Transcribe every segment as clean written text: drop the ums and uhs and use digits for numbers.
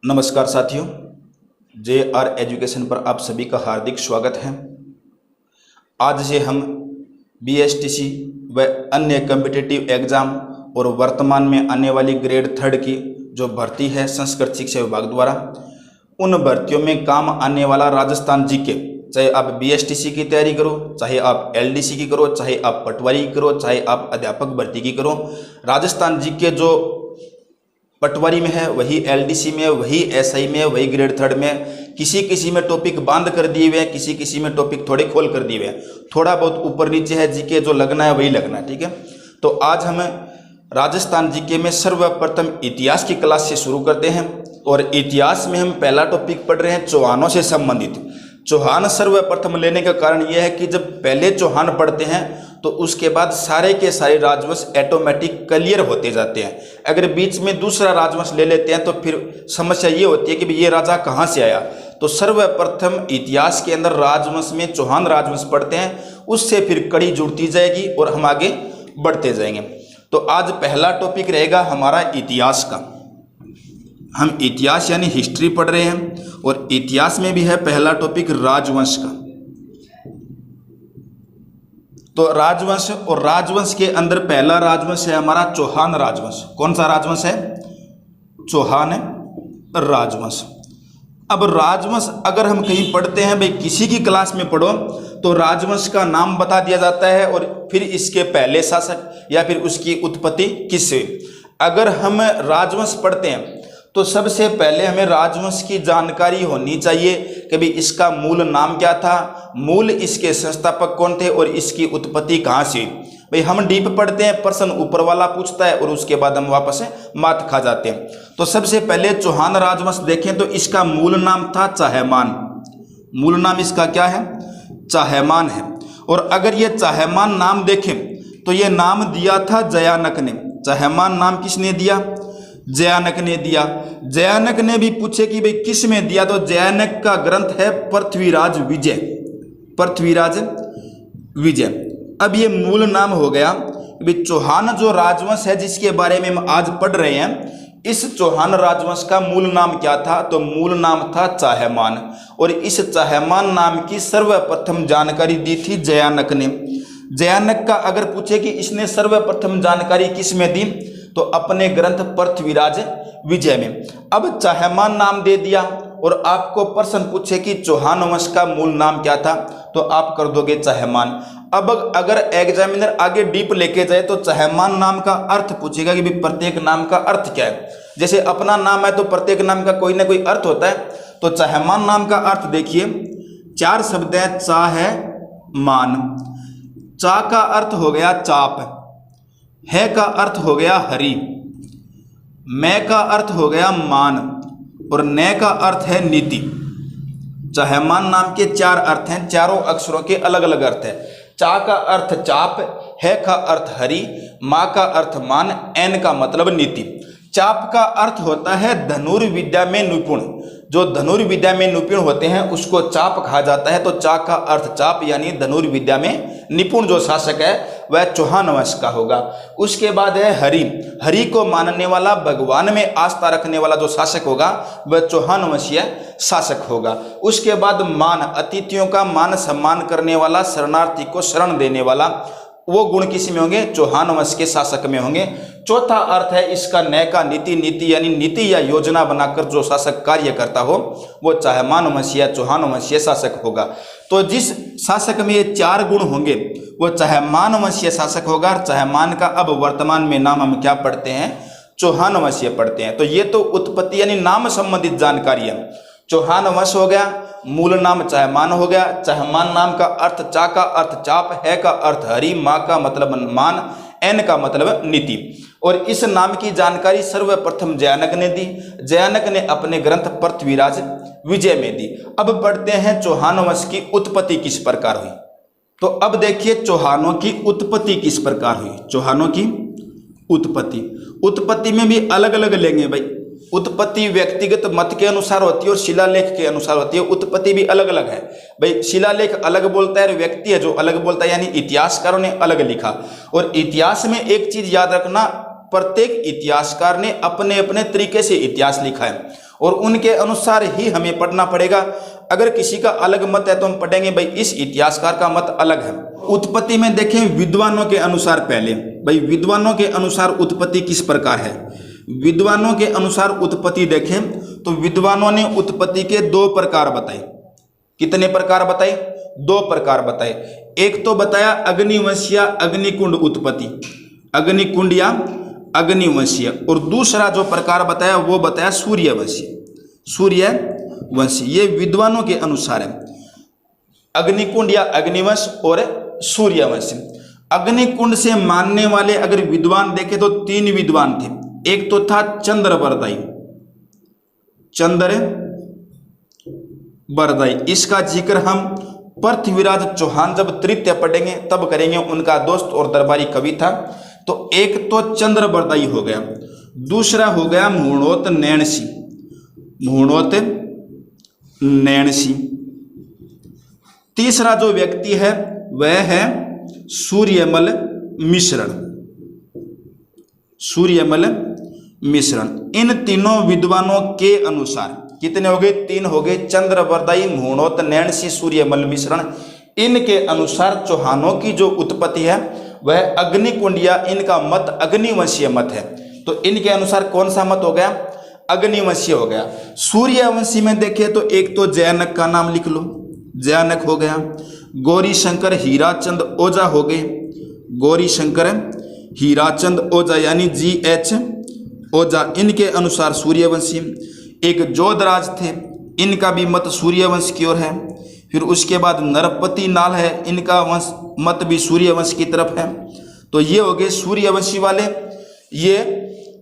नमस्कार साथियों, JR education पर आप सभी का हार्दिक स्वागत है। आज से हम BSTC व अन्य कॉम्पिटिटिव एग्ज़ाम और वर्तमान में आने वाली ग्रेड 3 की जो भर्ती है संस्कृत शिक्षा विभाग द्वारा, उन भर्तियों में काम आने वाला राजस्थान जीके, चाहे आप BSTC की तैयारी करो, चाहे आप LDC की करो, चाहे आप पटवारी की करो, चाहे आप अध्यापक भर्ती की करो, राजस्थान जीके जो पटवारी में है, वही LDC में, वही SI में, वही ग्रेड 3 में, किसी में टॉपिक बांध कर दिए हुए हैं, किसी में टॉपिक थोड़े खोल कर दिए हुए हैं, थोड़ा बहुत ऊपर नीचे है, जीके जो लगना है वही लगना है। ठीक है, तो आज हम राजस्थान जीके में सर्वप्रथम इतिहास की क्लास से शुरू करते हैं। और इतिहास में हम पहला टॉपिक पढ़ रहे हैं चौहानों से संबंधित। चौहान सर्वप्रथम लेने का कारण यह है कि जब पहले चौहान पढ़ते हैं तो उसके बाद सारे के सारे राजवंश ऑटोमेटिक क्लियर होते जाते हैं। अगर बीच में दूसरा राजवंश ले लेते हैं तो फिर समस्या ये होती है कि ये राजा कहाँ से आया। तो सर्वप्रथम इतिहास के अंदर राजवंश में चौहान राजवंश पढ़ते हैं, उससे फिर कड़ी जुड़ती जाएगी और हम आगे बढ़ते जाएंगे। तो आज पहला टॉपिक रहेगा हमारा इतिहास का। हम इतिहास यानी हिस्ट्री पढ़ रहे हैं और इतिहास में भी है पहला टॉपिक राजवंश का। तो राजवंश, और राजवंश के अंदर पहला राजवंश है हमारा चौहान राजवंश। कौन सा राजवंश है? चौहान राजवंश। अब राजवंश अगर हम कहीं पढ़ते हैं, भाई किसी की क्लास में पढ़ो, तो राजवंश का नाम बता दिया जाता है और फिर इसके पहले शासक या फिर उसकी उत्पत्ति किससे। अगर हम राजवंश पढ़ते हैं तो सबसे पहले हमें राजवंश की जानकारी होनी चाहिए कि भाई इसका मूल नाम क्या था, मूल इसके संस्थापक कौन थे और इसकी उत्पत्ति कहाँ से। भाई हम डीप पढ़ते हैं, प्रश्न ऊपर वाला पूछता है और उसके बाद हम वापस मात खा जाते हैं। तो सबसे पहले चौहान राजवंश देखें तो इसका मूल नाम था चाहमान। मूल नाम इसका क्या है? चाहमान है। और अगर ये चाहमान नाम देखें तो ये नाम दिया था जयानक ने। चाहमान नाम किसने दिया? जयानक ने दिया। जयानक ने भी पूछे कि भाई किस में दिया, तो जयानक का ग्रंथ है पृथ्वीराज विजय। पृथ्वीराज विजय। अब ये मूल नाम हो गया। भाई चौहान जो राजवंश है जिसके बारे में हम आज पढ़ रहे हैं, इस चौहान राजवंश का मूल नाम क्या था? तो मूल नाम था चाहमान। और इस चाहमान नाम की सर्वप्रथम जानकारी दी थी जयानक ने। जयानक का अगर पूछे कि इसने सर्वप्रथम जानकारी किस में दी, तो अपने ग्रंथ पृथ्वीराज विजय में। अब चाहमान नाम दे दिया और आपको प्रश्न पूछे कि चौहान वंश का मूल नाम क्या था, तो आप कर दोगे चाहमान। अब अगर एग्जामिनर आगे डीप लेके जाए तो चाहमान नाम का अर्थ पूछेगा कि भाई प्रत्येक नाम का अर्थ क्या है। जैसे अपना नाम है तो प्रत्येक नाम का कोई ना कोई अर्थ होता है। तो चाहमान नाम का अर्थ देखिए, 4 शब्द है। चा है मान। चा का अर्थ हो गया चाप, है का अर्थ हो गया हरि, मैं का अर्थ हो गया मान और न का अर्थ है नीति। चाहमान नाम के 4 अर्थ हैं, चारों अक्षरों के अलग अलग अर्थ है। चा का अर्थ चाप, है का अर्थ हरि, माँ का अर्थ मान, एन का मतलब नीति। चाप का अर्थ होता है धनुर्विद्या में निपुण। जो धनुर्विद्या में निपुण होते हैं उसको चाप कहा जाता है। तो चा का अर्थ चाप यानी धनुर्विद्या में निपुण जो शासक है वह चौहान वंश का होगा। उसके बाद है हरि। हरि को मानने वाला, भगवान में आस्था रखने वाला जो शासक होगा वह चौहान वंशीय शासक होगा। उसके बाद मान, अतिथियों का मान सम्मान करने वाला, शरणार्थी को शरण देने वाला, वो गुण किस में होंगे? चौहान वंश के शासक में होंगे। चौथा अर्थ है इसका न का नीति। नीति यानी नीति या योजना बनाकर जो शासक कार्य करता हो वो चाहमान वंशीय या चौहान वंशीय शासक होगा। तो जिस शासक में ये 4 गुण होंगे वो चाहमान वंशीय शासक होगा। और चाहमान का अब वर्तमान में नाम हम क्या पढ़ते हैं? चौहान वंशीय पढ़ते हैं। तो ये तो उत्पत्ति यानी नाम संबंधित जानकारी है। चौहान वंश हो गया, मूल नाम चाहमान हो गया। चाहमान नाम का अर्थ, चा का अर्थ चाप, है का अर्थ हरि, माँ का मतलब मान, एन का मतलब नीति। और इस नाम की जानकारी सर्वप्रथम जयानक ने दी। जयानक ने अपने ग्रंथ पृथ्वीराज विजय में दी। अब पढ़ते हैं चौहान वंश की उत्पत्ति किस प्रकार हुई। तो अब देखिए चौहानों की उत्पत्ति किस प्रकार हुई। चौहानों की उत्पत्ति में भी अलग अलग लेंगे भाई। उत्पत्ति व्यक्तिगत मत के अनुसार होती है और शिलालेख के अनुसार होती है। उत्पत्ति भी अलग अलग है भाई। शिलालेख अलग बोलता है और व्यक्ति है जो अलग बोलता है, यानी इतिहासकारों ने अलग लिखा। और इतिहास में एक चीज याद रखना, प्रत्येक इतिहासकार ने अपने अपने तरीके से इतिहास लिखा है और उनके अनुसार ही हमें पढ़ना पड़ेगा। अगर किसी का अलग मत है तो हम पढ़ेंगे भाई इस इतिहासकार का मत अलग है। उत्पत्ति में देखें विद्वानों के अनुसार, पहले भाई विद्वानों के अनुसार उत्पत्ति किस प्रकार है। विद्वानों के अनुसार उत्पत्ति देखें तो विद्वानों ने उत्पत्ति के दो प्रकार बताए। कितने प्रकार बताए? दो प्रकार बताए। एक तो बताया अग्निवंशीय अग्निकुंड उत्पत्ति, अग्निकुंड या अग्निवंशीय, और दूसरा जो प्रकार बताया वो बताया सूर्यवंशीय, सूर्यवंशी। ये विद्वानों के अनुसार है, अग्निकुंड या अग्निवंश और सूर्यवंश। अग्निकुंड से मानने वाले अगर विद्वान देखे तो तीन विद्वान थे। एक तो था चंद्रबरदाई, चंद्रबरदाई, इसका जिक्र हम पृथ्वीराज चौहान जब तृतीय पढ़ेंगे तब करेंगे। उनका दोस्त और दरबारी कवि था। तो एक तो चंद्रबरदाई हो गया, दूसरा हो गया मुणोत नैणसी, मुणोत नैणसी। तीसरा जो व्यक्ति है वह है सूर्यमल मिश्रण, सूर्यमल मिश्रण। इन तीनों विद्वानों के अनुसार कितने हो गए? तीन हो गए, चंद्रबरदाई, मुणोत नैणसी, सूर्यमल मिश्रण। इनके अनुसार चौहानों की जो उत्पत्ति है वह अग्निकुंड या इनका मत अग्निवंशीय मत है। तो इनके अनुसार कौन सा मत हो गया? अग्निवंशीय हो गया। सूर्यवंशी में देखें तो एक तो जयानक का नाम लिख लो, जयानक हो गया। गौरी शंकर हीराचंद ओझा हो गए, गौरी शंकर हीराचंद ओझा यानी GH ओझा, इनके अनुसार सूर्यवंशी। एक जोधराज थे, इनका भी मत सूर्यवंश की ओर है। फिर उसके बाद नरपति नाल है, इनका वंश मत भी सूर्यवंश की तरफ है। तो ये हो गए सूर्यवंशी वाले, ये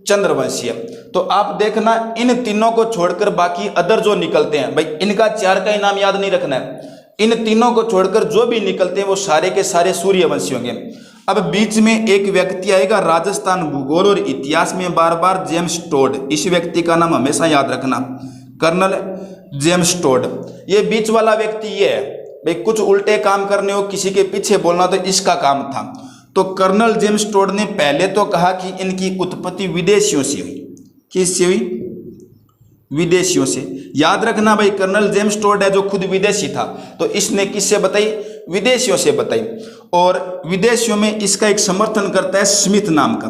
चंद्रवंशीय। तो आप देखना इन तीनों को छोड़कर बाकी अदर जो निकलते हैं, भाई इनका चार का ही नाम याद नहीं रखना है, इन तीनों को छोड़कर जो भी निकलते हैं वो सारे के सारे सूर्यवंशी होंगे। अब बीच में एक व्यक्ति आएगा राजस्थान भूगोल और इतिहास में बार बार, जेम्स टोड। इस व्यक्ति का नाम हमेशा याद रखना, कर्नल जेम्स टोड। ये बीच वाला व्यक्ति ये है, भाई कुछ उल्टे काम करने हो, किसी के पीछे बोलना, तो इसका काम था। तो कर्नल जेम्स टोड ने पहले तो कहा कि इनकी उत्पत्ति विदेशियों से हुई। किससे हुई? विदेशियों से। याद रखना भाई कर्नल जेम्स टोड है जो खुद विदेशी था, तो इसने किससे बताई? विदेशियों से बताई। और विदेशियों में इसका एक समर्थन करता है स्मिथ नाम का,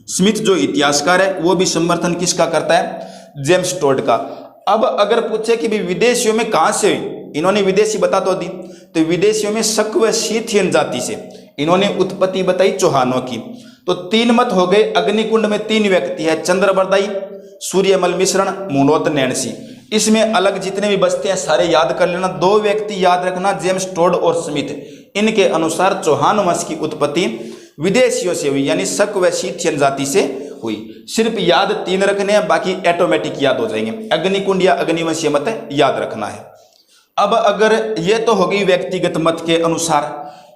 स्मिथ जो इतिहासकार है वो भी समर्थन किसका करता है? जेम्स टोड का। अब अगर पूछे कि भी विदेशियों में कहां से हुई, इन्होंने विदेशी बता तो दी, तो विदेशियों में शक व सीथियन जाति से इन्होंने उत्पत्ति बताई चौहानों की। तो तीन मत हो गए। अग्निकुंड में तीन व्यक्ति है, चंद्रबरदाई, सूर्यमल मिश्रण, मुणोत नैणसी। इसमें अलग जितने भी बचते हैं सारे याद कर लेना। दो व्यक्ति याद रखना, जेम्स टोड और स्मिथ। इनके अनुसार चौहान वंश की उत्पत्ति विदेशियों से हुई, यानी शक व सीथियन जाति से हुई। सिर्फ याद तीन रखने हैं, बाकी ऑटोमेटिक याद हो जाएंगे। अग्निकुंड या अग्निवंशीय मत याद रखना है। अब अगर ये तो हो गई व्यक्तिगत मत के अनुसार,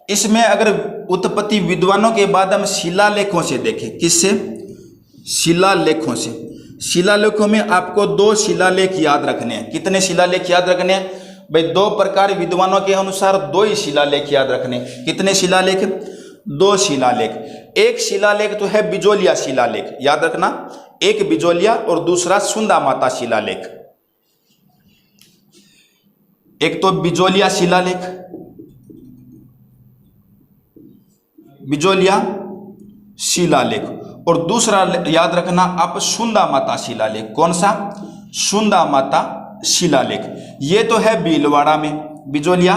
इसमें अगर उत्पत्ति विद्वानों के बाद हम शिलालेखों से देखें, किससे? शिलालेखों से। शिलालेखों में आपको दो शिलालेख याद रखने हैं। कितने शिलालेख याद रखने हैं? भाई दो प्रकार विद्वानों के अनुसार दो ही शिलालेख याद रखने। कितने शिलालेख? दो शिलालेख। एक शिलालेख तो है बिजोलिया शिलालेख, याद रखना, एक बिजोलिया और दूसरा सुंदा माता शिलालेख। एक तो बिजोलिया शिलालेख, बिजोलिया शिलालेख, और दूसरा याद रखना आप सुंदा माता शिलालेख। कौन सा? सुंदा माता शिलालेख। ये तो है भीलवाड़ा में, बिजोलिया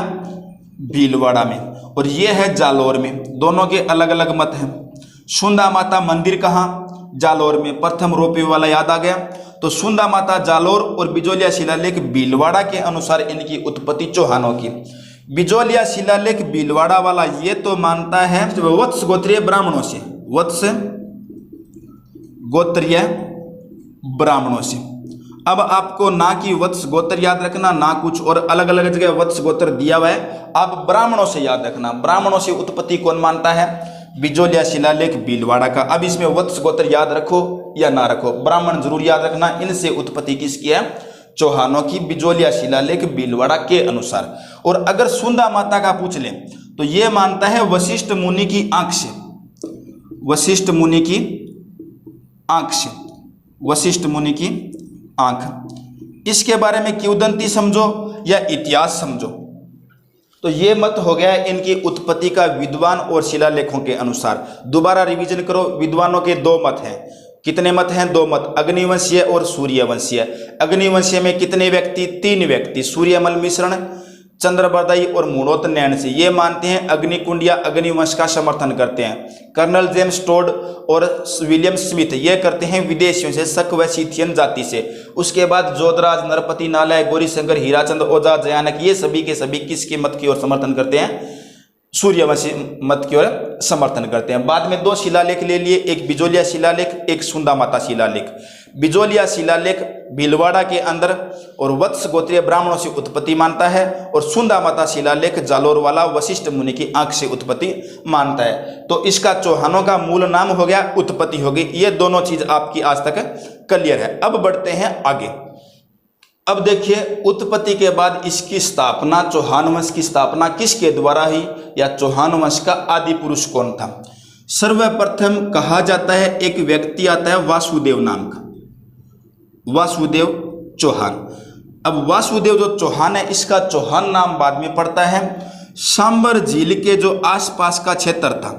भीलवाड़ा में, और ये है जालोर में। दोनों के अलग अलग मत हैं। सुंदा माता मंदिर कहाँ? जालोर में। प्रथम रोपवे वाला याद आ गया। तो सुंदा माता जालोर और बिजोलिया शिलालेख भीलवाड़ा के अनुसार इनकी उत्पत्ति चौहानों की। बिजोलिया शिलालेख भीलवाड़ा वाला ये तो मानता है वत्स गोत्रीय ब्राह्मणों से, वत्स गोत्रीय ब्राह्मणों से। अब आपको ना कि वत्स गोत्र याद रखना, ना कुछ और, अलग अलग जगह वत्स गोत्र दिया हुआ है, आप ब्राह्मणों से याद रखना। ब्राह्मणों से उत्पत्ति कौन मानता है? बिजोलिया शिलालेख भीलवाड़ा का। अब इसमें वत्स गोत्र याद रखो या ना रखो, ब्राह्मण जरूर याद रखना। इनसे उत्पत्ति किसकी है? चौहानों की, बिजोलिया शिलालेख भीलवाड़ा के अनुसार। और अगर सुंदा माता का पूछ ले तो ये मानता है वशिष्ठ मुनि की आंख से, वशिष्ठ मुनि की आंख से, वशिष्ठ मुनि की आंख। इसके बारे में किंवदंती समझो या इतिहास समझो। तो ये मत हो गया इनकी उत्पत्ति का विद्वान और शिलालेखों के अनुसार। दोबारा रिवीजन करो, विद्वानों के दो मत हैं। कितने मत हैं? दो मत, अग्निवंशीय और सूर्यवंशीय। अग्निवंशीय में कितने व्यक्ति? 3 व्यक्ति, सूर्यमल मिश्रण, चंद्रबरदाई और मूणोत नैन से। ये मानते हैं अग्निकुंड या अग्निवंश का समर्थन करते हैं। कर्नल जेम्स टोड और विलियम स्मिथ ये करते हैं विदेशियों से, शक व सीथियन जाति से। उसके बाद जोधराज, नरपति नालय, गौरीशंकर, हीराचंद ओझा, जयानक ये सभी के सभी किसके मत की ओर समर्थन करते हैं? सूर्यवंशी मत की ओर समर्थन करते हैं। बाद में 2 शिलालेख ले लिए, एक बिजोलिया शिलालेख, एक सुंदा माता शिलालेख। बिजोलिया शिलालेख भीलवाड़ा के अंदर और वत्स गोत्रीय ब्राह्मणों से उत्पत्ति मानता है, और सुंदा माता शिलालेख जालोर वाला वशिष्ठ मुनि की आंख से उत्पत्ति मानता है। तो इसका चौहानों का मूल नाम हो गया, उत्पत्ति हो गई। ये दोनों चीज आपकी आज तक क्लियर है। अब बढ़ते हैं आगे। अब देखिए उत्पत्ति के बाद इसकी स्थापना, चौहान वंश की स्थापना किसके द्वारा हुई, या चौहान वंश का आदि पुरुष कौन था? सर्वप्रथम कहा जाता है एक व्यक्ति आता है वासुदेव नाम का, वासुदेव चौहान। अब वासुदेव जो चौहान है, इसका चौहान नाम बाद में पड़ता है। सांबर झील के जो आसपास का क्षेत्र था,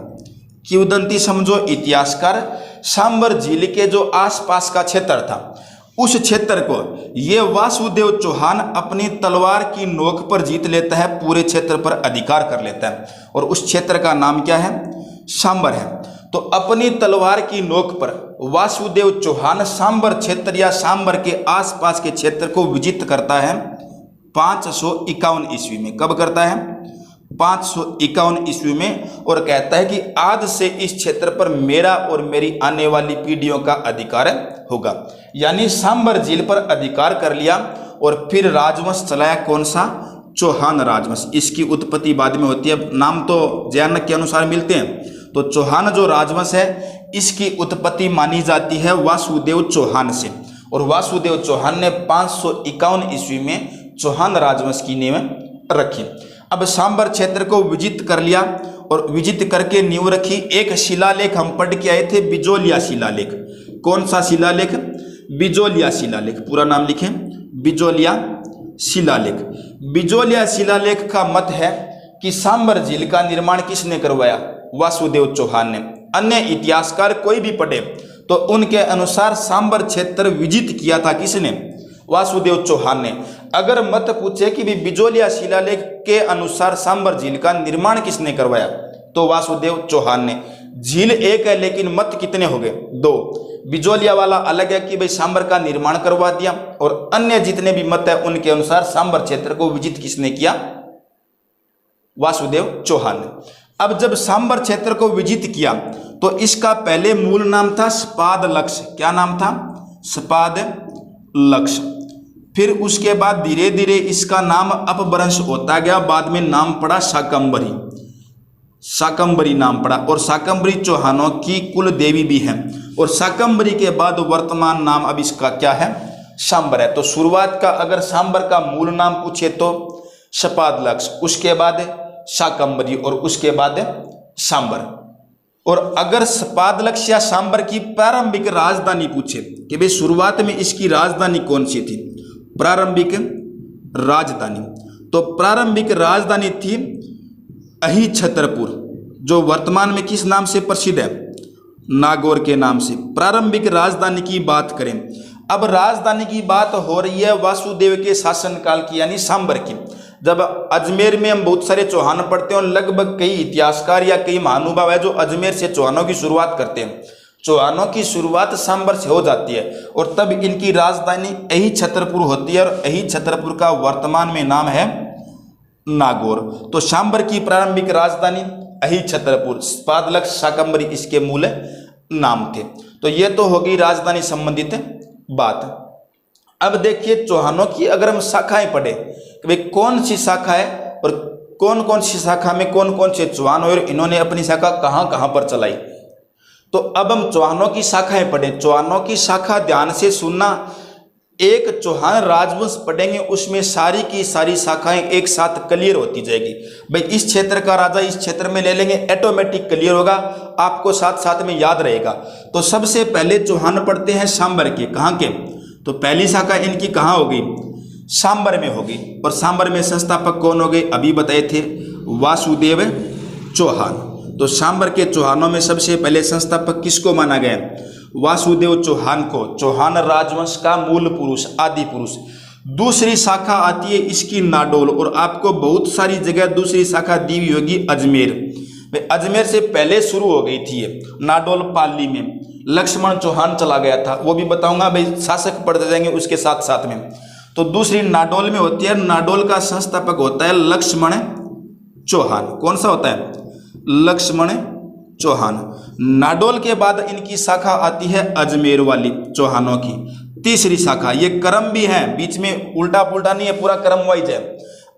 किंवदंती समझो, इतिहासकार, सांबर झील के जो आसपास का क्षेत्र था उस क्षेत्र को ये वासुदेव चौहान अपनी तलवार की नोक पर जीत लेता है, पूरे क्षेत्र पर अधिकार कर लेता है, और उस क्षेत्र का नाम क्या है? सांबर है। तो अपनी तलवार की नोक पर वासुदेव चौहान सांबर क्षेत्र या सांबर के आसपास के क्षेत्र को विजित करता है 551 ईस्वी में। कब करता है? 551 ईस्वी में, और कहता है कि आज से इस क्षेत्र पर मेरा और मेरी आने वाली पीढ़ियों का अधिकार होगा। यानी सांबर झील पर अधिकार कर लिया, और फिर राजवंश चलाया। कौन सा? चौहान राजवंश। इसकी उत्पत्ति बाद में होती है, नाम तो जयानक के अनुसार मिलते हैं। तो चौहान जो राजवंश है इसकी उत्पत्ति मानी जाती है वासुदेव चौहान से, और वासुदेव चौहान ने 551 ईस्वी में चौहान राजवंश की नींव रखी। अब सांबर क्षेत्र को विजित कर लिया, और विजित करके नींव रखी। एक शिलालेख हम पढ़ के आए थे, बिजोलिया शिलालेख। कौन सा शिलालेख? बिजोलिया शिलालेख। पूरा नाम लिखें, बिजोलिया शिलालेख। बिजोलिया शिलालेख का मत है कि सांबर झील का निर्माण किसने करवाया? वासुदेव चौहान ने। अन्य इतिहासकार कोई भी पढ़े तो उनके अनुसार सांबर क्षेत्र विजित किया था किसने? वासुदेव चौहान ने। अगर मत पूछे कि भी बिजोलिया शिलालेख के अनुसार सांबर झील का निर्माण किसने करवाया, तो वासुदेव चौहान ने। झील एक है लेकिन मत कितने हो गए? 2। बिजोलिया वाला अलग है कि भाई सांबर का निर्माण करवा दिया, और अन्य जितने भी मत है उनके अनुसार सांबर क्षेत्र को विजित किसने किया? वासुदेव चौहान ने। अब जब सांबर क्षेत्र को विजित किया तो इसका पहले मूल नाम था स्पाद लक्ष्य। क्या नाम था? स्पाद लक्ष्य। फिर उसके बाद धीरे धीरे इसका नाम अपभ्रंश होता गया, बाद में नाम पड़ा शाकंभरी। शाकंभरी नाम पड़ा, और शाकंभरी चौहानों की कुल देवी भी है। और शाकंभरी के बाद वर्तमान नाम अब इसका क्या है? सांबर है। तो शुरुआत का अगर सांबर का मूल नाम पूछे तो स्पाद लक्ष्य, उसके बाद शाकंभरी, और उसके बाद सांबर। और अगर स्पाद लक्ष्य या सांबर की प्रारंभिक राजधानी पूछे कि भाई शुरुआत में इसकी राजधानी कौन सी थी, प्रारंभिक राजधानी, तो प्रारंभिक राजधानी थी अहिछत्रपुर, जो वर्तमान में किस नाम से प्रसिद्ध है? नागौर के नाम से। प्रारंभिक राजधानी की बात करें, अब राजधानी की बात हो रही है वासुदेव के शासनकाल की, यानी सांबर की। जब अजमेर में हम बहुत सारे चौहान पढ़ते हैं, और लगभग कई इतिहासकार या कई महानुभाव है जो अजमेर से चौहानों की शुरुआत करते हैं। चौहानों की शुरुआत सांबर से हो जाती है, और तब इनकी राजधानी अहिछत्रपुर होती है, और अहिछत्रपुर का वर्तमान में नाम है नागौर। तो सांबर की प्रारंभिक राजधानी अहिछत्रपुर, स्पाद लक्ष्य, शाकंभरी इसके मूल नाम थे। तो ये तो होगी राजधानी संबंधित बात। अब देखिए चौहानों की अगर हम शाखाएं पढ़े कि भाई कौन सी शाखा है और कौन कौन सी शाखा में कौन कौन से चौहान और इन्होंने अपनी शाखा कहाँ कहाँ पर चलाई, तो अब हम चौहानों की शाखाएं पढ़े। चौहानों की शाखा ध्यान से सुनना, एक चौहान राजवंश पढ़ेंगे उसमें सारी की सारी शाखाएं एक साथ क्लियर होती जाएगी। भाई इस क्षेत्र का राजा इस क्षेत्र में ले लेंगे, ऑटोमेटिक क्लियर होगा, आपको साथ साथ में याद रहेगा। तो सबसे पहले चौहान पढ़ते हैं सांबर के। कहाँ के? तो पहली शाखा इनकी कहाँ होगी? सांबर में होगी। और सांबर में संस्थापक कौन हो गए? अभी बताए थे, वासुदेव चौहान। तो सांबर के चौहानों में सबसे पहले संस्थापक किसको माना गया? वासुदेव चौहान को, चौहान राजवंश का मूल पुरुष, आदि पुरुष। दूसरी शाखा आती है इसकी नाडोल, और आपको बहुत सारी जगह दूसरी शाखा दी हुई होगी अजमेर। अजमेर से पहले शुरू हो गई थी ये, नाडोल पाली में लक्ष्मण चौहान चला गया था, वो भी बताऊंगा भाई, शासक पढ़ते जाएंगे उसके साथ साथ में। तो दूसरी नाडोल में होती है, नाडोल का संस्थापक होता है लक्ष्मण चौहान। कौन सा होता है? लक्ष्मण चौहान। नाडोल के बाद इनकी शाखा आती है अजमेर वाली चौहानों की, तीसरी शाखा। ये क्रम भी है, बीच में उल्टा पुल्टा नहीं है, पूरा क्रम वाइज है।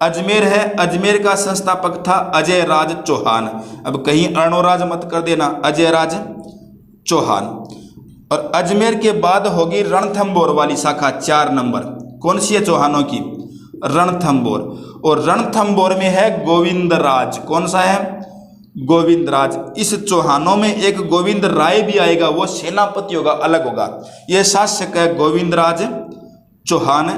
अजमेर है, अजमेर का संस्थापक था अजय राज चौहान। अब कहीं अर्णोराज मत कर देना, अजय राज चौहान। और अजमेर के बाद होगी रणथंबोर वाली शाखा, 4 नंबर। कौन सी है चौहानों की? रणथंबोर। और रणथंबोर में है गोविंद राज। कौन सा है? गोविंद राज। इस चौहानों में एक गोविंद राय भी आएगा, वो सेनापति होगा, अलग होगा। यह शासक है गोविंद राज चौहान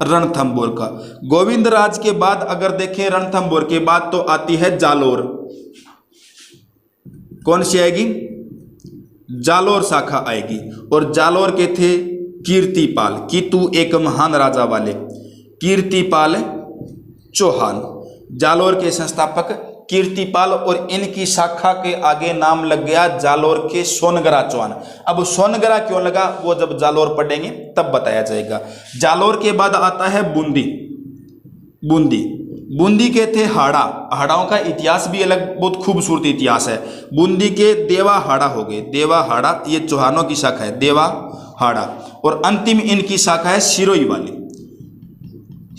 रणथंबोर का। गोविंद राज के बाद अगर देखें रणथंबोर के बाद तो आती है जालोर। कौन सी आएगी? जालोर शाखा आएगी। और जालोर के थे कीर्तिपाल, कीतु एक महान राजा वाले, कीर्तिपाल चौहान। जालोर के संस्थापक कीर्तिपाल, और इनकी शाखा के आगे नाम लग गया जालोर के सोनगरा चौहान। अब सोनगरा क्यों लगा वो जब जालोर पढ़ेंगे तब बताया जाएगा। जालोर के बाद आता है बूंदी। बूंदी, बूंदी के थे हाड़ा। हाड़ाओं का इतिहास भी अलग, बहुत खूबसूरत इतिहास है। बूंदी के देवा हाड़ा हो गए, देवा हाड़ा, ये चौहानों की शाखा है, देवा हाड़ा। और अंतिम इनकी शाखा है सिरोई वाली,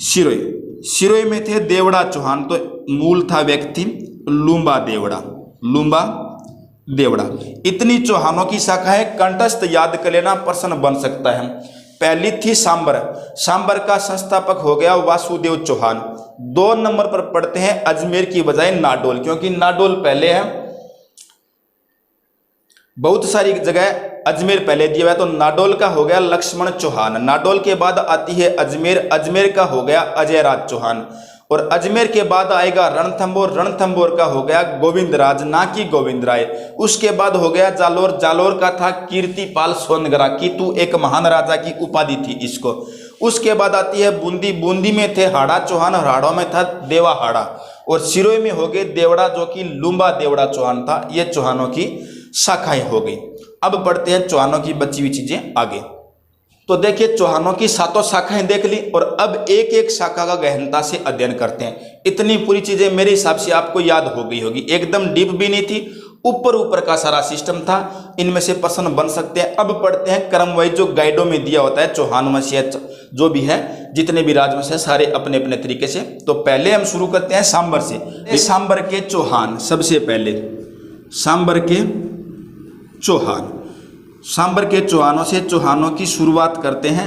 सिरोई। सिरोई में थे देवड़ा चौहान, तो मूल था व्यक्ति लुम्बा देवड़ा, लुम्बा देवड़ा। इतनी चौहानों की शाखा है, कंठस्थ याद कर लेना, प्रश्न बन सकता है। पहली थी सांबर, सांबर का संस्थापक हो गया वासुदेव चौहान। 2 नंबर पर पढ़ते हैं अजमेर की बजाय नाडोल, क्योंकि नाडोल पहले है, बहुत सारी जगह अजमेर पहले दिया हुआ है, तो नाडोल का हो गया लक्ष्मण चौहान। नाडोल के बाद आती है अजमेर, अजमेर का हो गया अजय राज चौहान। और अजमेर के बाद आएगा रणथंबोर, रणथंबोर का हो गया गोविंद राज, ना कि गोविंद राय। उसके बाद हो गया जालोर, जालोर का था कीर्तिपाल सोनगरा, कीतु एक महान राजा की उपाधि थी इसको। उसके बाद आती है बूंदी, बूंदी में थे हाड़ा चौहान, और हाड़ों में था देवा हाड़ा। और सिरोई में हो गए देवड़ा, जो कि लुम्बा देवड़ा चौहान था। ये चौहानों की शाखाएं हो गई। अब बढ़ते हैं चौहानों की बची हुई चीजें आगे। तो देखिए चौहानों की 7 शाखाएं देख ली, और अब एक एक शाखा का गहनता से अध्ययन करते हैं। इतनी पूरी चीजें मेरे हिसाब से आपको याद हो गई होगी, एकदम डीप भी नहीं थी, ऊपर ऊपर का सारा सिस्टम था। इनमें से प्रश्न बन सकते हैं। अब पढ़ते हैं क्रम वाइज, जो गाइडों में दिया होता है चौहान वंश जो भी है, जितने भी राजवंश है सारे अपने अपने तरीके से। तो पहले हम शुरू करते हैं सांबर से। सांबर के चौहान, सबसे पहले सांबर के चौहान, सांबर के चौहानों से चौहानों की शुरुआत करते हैं।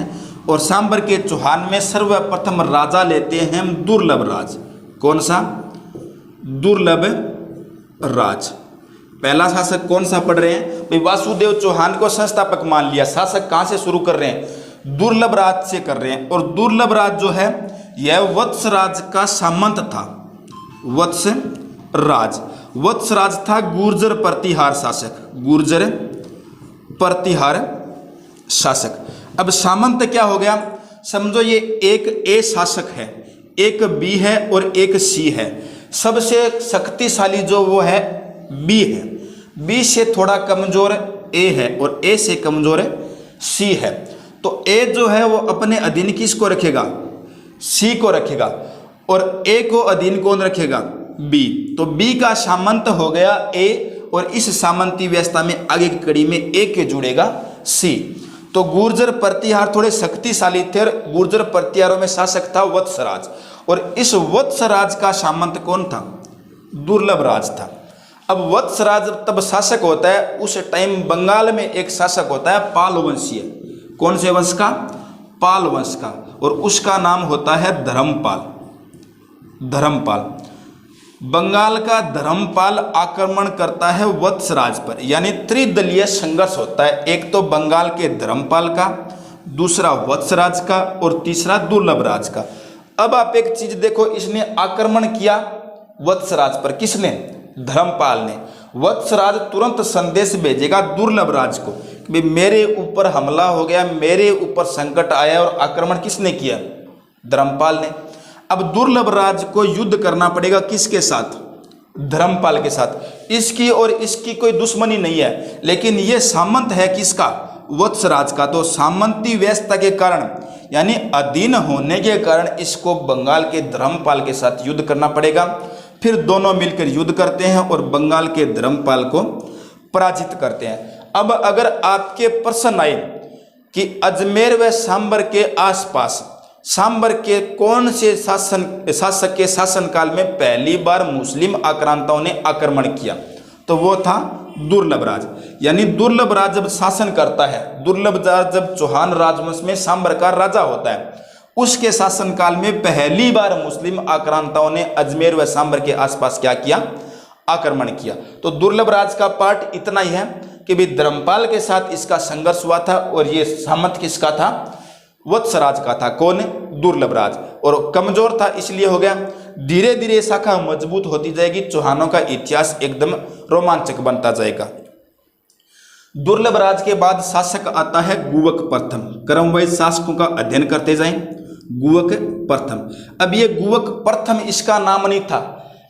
और सांबर के चौहान में सर्वप्रथम राजा लेते हैं हम दुर्लभ राज। कौन सा? दुर्लभ राज। पहला शासक कौन सा पढ़ रहे हैं भाई? वासुदेव चौहान को संस्थापक मान लिया, शासक कहाँ से शुरू कर रहे हैं? दुर्लभ राज से कर रहे हैं। और दुर्लभ राज जो है यह वत्स राज का सामंत था। वत्स राज, वत्स राज था गुर्जर प्रतिहार शासक, गुर्जर प्रतिहार शासक। अब सामंत क्या हो गया? समझो ये एक ए शासक है, एक बी है और एक सी है। सबसे शक्तिशाली जो वो है बी है, बी से थोड़ा कमजोर ए है और ए से कमजोर सी है। तो ए जो है वो अपने अधीन किसको रखेगा? सी को रखेगा। और ए को अधीन कौन रखेगा? बी। तो बी का सामंत हो गया ए, और इस सामंती व्यवस्था में आगे की कड़ी में ए के जुड़ेगा सी। तो गुर्जर प्रतिहार थोड़े शक्तिशाली थे, और गुर्जर प्रतिहारों में शासक था वत्सराज। और इस वत्सराज का सामंत कौन था? दुर्लभ राज था। अब वत्सराज तब शासक होता है, उस टाइम बंगाल में एक शासक होता है पाल वंशीय। कौन से वंश का? पाल वंश का। और उसका नाम होता है धर्मपाल। धर्मपाल, बंगाल का धर्मपाल आक्रमण करता है वत्सराज पर, यानी त्रिदलीय संघर्ष होता है। एक तो बंगाल के धर्मपाल का, दूसरा वत्सराज का और तीसरा दुर्लभ राज का। अब आप एक चीज देखो, इसने आक्रमण किया वत्सराज पर, किसने? धर्मपाल ने। वत्सराज तुरंत संदेश भेजेगा दुर्लभ राज को कि मेरे ऊपर हमला हो गया, मेरे ऊपर संकट आया, और आक्रमण किसने किया? धर्मपाल ने। अब दुर्लभ राज को युद्ध करना पड़ेगा किसके साथ? धर्मपाल के साथ। इसकी और इसकी कोई दुश्मनी नहीं है, लेकिन ये सामंत है किसका? वत्सराज का। तो सामंती व्यवस्था के कारण, यानी अधीन होने के कारण, इसको बंगाल के धर्मपाल के साथ युद्ध करना पड़ेगा। फिर दोनों मिलकर युद्ध करते हैं और बंगाल के धर्मपाल को पराजित करते हैं। अब अगर आपके प्रश्न आए कि अजमेर व सांबर के आसपास सांबर के कौन से शासक के शासनकाल में पहली बार मुस्लिम आक्रांताओं ने आक्रमण किया, तो वो था दुर्लभ राज। यानी दुर्लभ राज जब शासन करता है, दुर्लभ राज जब चौहान राजवंश में सांबर का राजा होता है, उसके शासनकाल में पहली बार मुस्लिम आक्रांताओं ने अजमेर व सांबर के आसपास क्या किया? आक्रमण किया। तो दुर्लभ राज का पार्ट इतना ही है कि भी धर्मपाल के साथ इसका संघर्ष हुआ था, और ये सामंत किसका था? वत्सराज का था। कौन? दुर्लभ राज। और कमजोर था इसलिए हो गया। धीरे धीरे शाखा मजबूत होती जाएगी, चौहानों का इतिहास एकदम रोमांचक बनता जाएगा। दुर्लभ राज के बाद शासक आता है गुवक प्रथम। क्रमवाइज शासकों का अध्ययन करते जाएं। गुवक प्रथम। अब ये गुवक प्रथम इसका नाम नहीं था,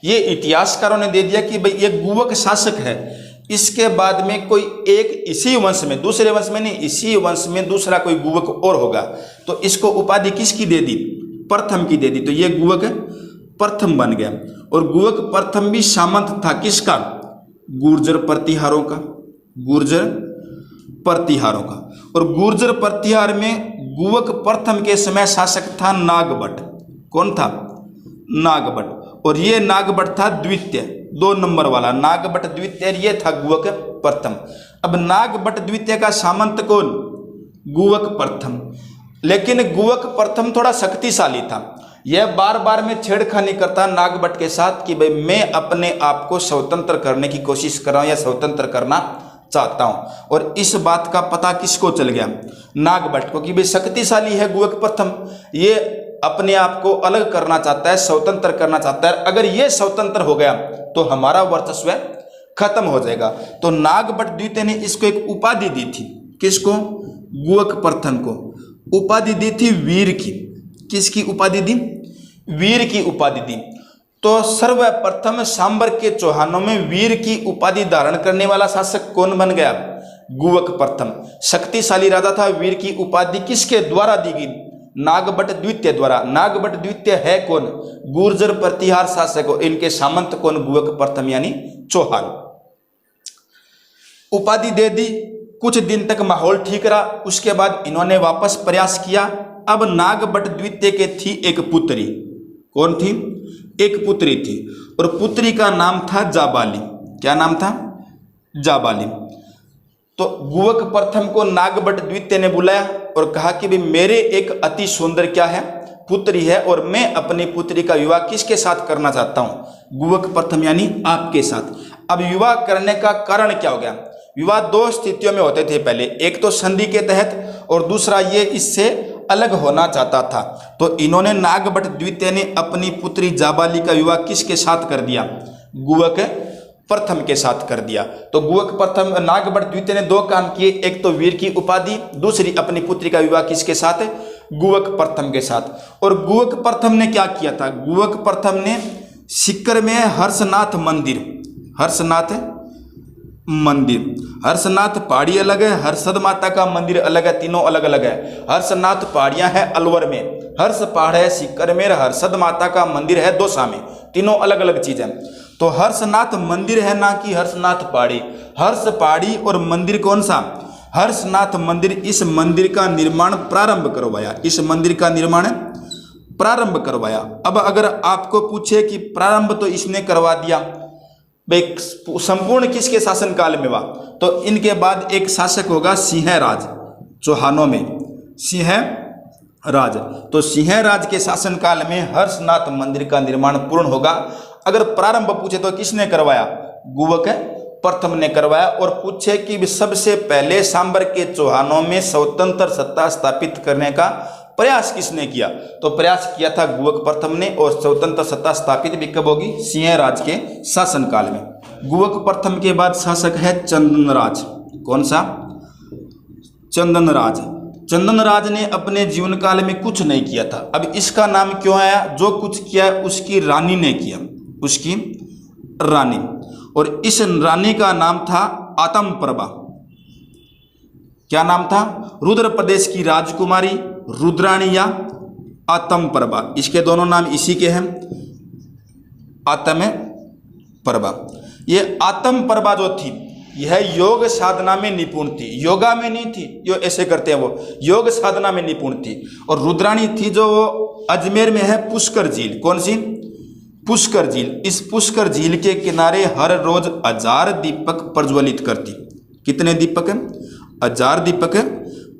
ये इतिहासकारों ने दे दिया कि भाई ये गुवक शासक है। इसके बाद में कोई एक इसी वंश में, दूसरे वंश में नहीं, इसी वंश में दूसरा कोई गुवक और होगा, तो इसको उपाधि किसकी दे दी? प्रथम की दे दी। तो ये गुवक प्रथम बन गया। और गुवक प्रथम भी सामंत था किसका? गुर्जर प्रतिहारों का। गुर्जर प्रतिहारों का। और गुर्जर प्रतिहार में गुवक प्रथम के समय शासक था नागभट्ट। कौन था? नागभट्ट। और ये नागभट्ट था द्वितीय, 2 नंबर वाला नागभट्ट द्वितीय, ये था गुवक प्रथम। अब नागभट्ट द्वितीय का सामंत कौन? गुवक प्रथम। लेकिन गुवक प्रथम थोड़ा शक्तिशाली था। यह बार बार में छेड़खानी करता नागभट्ट के साथ कि भाई मैं अपने आप को स्वतंत्र करने की कोशिश कर रहा हूं या स्वतंत्र करना चाहता हूं। और इस बात का पता किसको चल गया? नागभट्ट को, कि भाई शक्तिशाली है गुवक प्रथम, ये अपने आप को अलग करना चाहता है, स्वतंत्र करना चाहता है। अगर ये स्वतंत्र हो गया तो हमारा वर्चस्व खत्म हो जाएगा। तो नागभट्ट द्वितीय ने इसको एक उपाधि दी थी। किसको? गुवक प्रथम को उपाधि दी थी वीर की। किसकी उपाधि दी? वीर की उपाधि दी। तो सर्वप्रथम सांबर के चौहानों में वीर की उपाधि धारण करने वाला शासक कौन बन गया? गुवक प्रथम। शक्तिशाली राजा था। वीर की उपाधि किसके द्वारा दी गई? नागभट्ट द्वितीय द्वारा। नागभट्ट द्वितीय है कौन? गुर्जर प्रतिहार शासक। और इनके सामंत कौन? गुवक प्रथम यानी चौहान। उपाधि दे दी। कुछ दिन तक माहौल ठीक रहा, उसके बाद इन्होंने वापस प्रयास किया। अब नागभट्ट द्वितीय के थी एक पुत्री। कौन थी? एक पुत्री थी, और पुत्री का नाम था जाबाली। क्या नाम था? जाबाली। तो गुवक प्रथम को नागभट्ट द्वितीय ने बुलाया और कहा कि भाई मेरे एक अति सुंदर क्या है? पुत्री है, और मैं अपनी पुत्री का विवाह किसके साथ करना चाहता हूं? गुवक प्रथम यानी आपके साथ। अब विवाह करने का कारण क्या हो गया? विवाह 2 स्थितियों में होते थे पहले, एक तो संधि के तहत और दूसरा ये इससे अलग होना चाहता था। तो इन्होंने नागभट्ट द्वितीय ने अपनी पुत्री जाबाली का विवाह किसके साथ कर दिया? गुवक प्रथम के साथ कर दिया। तो गुवक प्रथम नागभट्ट द्वितीय ने 2 काम किए, एक तो वीर की उपाधि, दूसरी अपनी पुत्री का विवाह किसके साथ? गुवक प्रथम के साथ। और गुवक प्रथम ने क्या किया था? गुवक प्रथम ने सीकर में हर्षनाथ मंदिर, हर्षनाथ पहाड़ी अलग है, हर्षद माता का मंदिर अलग है, तीनों अलग अलग है। हर्षनाथ पहाड़ियां हैं अलवर में, हर्ष पहाड़ है सीकर में, हर्षद माता का मंदिर है दौसा में, तीनों अलग अलग चीज है। तो हर्षनाथ मंदिर है ना कि हर्षनाथ पहाड़ी। हर्ष पहाड़ी और मंदिर कौन सा? हर्षनाथ मंदिर। इस मंदिर का निर्माण प्रारंभ करवाया, इस मंदिर का निर्माण प्रारंभ करवाया। अब अगर आपको पूछे कि प्रारंभ तो इसने करवा दिया, संपूर्ण किसके शासनकाल में हुआ? तो इनके बाद एक शासक होगा सिंहराज, चौहानों में सिंहराज। तो सिंहराज के शासनकाल में हर्षनाथ मंदिर का निर्माण पूर्ण होगा। अगर प्रारंभ पूछे तो किसने करवाया? गुवक प्रथम ने करवाया और पूछे कि सबसे पहले सांबर के चौहानों में स्वतंत्र सत्ता स्थापित करने का प्रयास किसने किया? तो प्रयास किया था गुवक प्रथम ने, और स्वतंत्र सत्ता स्थापित भी कब होगी? सिंह राज के शासनकाल में। गुवक प्रथम के बाद शासक है चंदनराज। कौन सा? चंदनराज। चंदनराज ने अपने जीवन काल में कुछ नहीं किया था। अब इसका नाम क्यों आया? जो कुछ किया उसकी रानी ने किया, उसकी रानी, और इस रानी का नाम था आतमप्रभा। क्या नाम था? रुद्र प्रदेश की राजकुमारी रुद्राणी या आतमप्रभा, इसके दोनों नाम इसी के हैं, आतमप्रभा। ये आतमप्रभा जो थी यह योग साधना में निपुण थी, योगा में नहीं थी, जो ऐसे करते हैं वो, योग साधना में निपुण थी। और रुद्राणी थी जो अजमेर में है पुष्कर झील। कौन सी? पुष्कर झील। इस पुष्कर झील के किनारे हर रोज 1000 दीपक प्रज्वलित करती। कितने दीपक? 1000 दीपक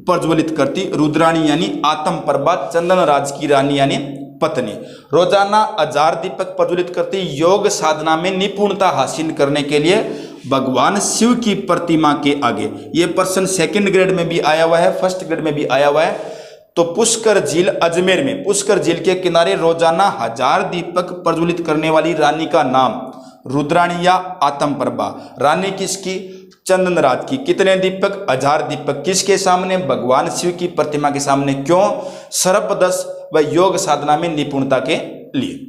प्रज्वलित करती रुद्राणी यानी आतमप्रभा, चंदनराज की रानी यानी पत्नी। रोजाना 1000 दीपक प्रज्वलित करती, योग साधना में निपुणता हासिल करने के लिए भगवान शिव की प्रतिमा के आगे। ये प्रश्न सेकंड ग्रेड में भी आया हुआ है, फर्स्ट ग्रेड में भी आया हुआ है। तो पुष्कर झील अजमेर में, पुष्कर झील के किनारे रोजाना 1000 दीपक प्रज्वलित करने वाली रानी का नाम रुद्राणी या आतमप्रभा। रानी किसकी? चंदनराज की। कितने दीपक? 1000 दीपक। किसके सामने? भगवान शिव की प्रतिमा के सामने। क्यों? सर्पदंश व योग साधना में निपुणता के लिए।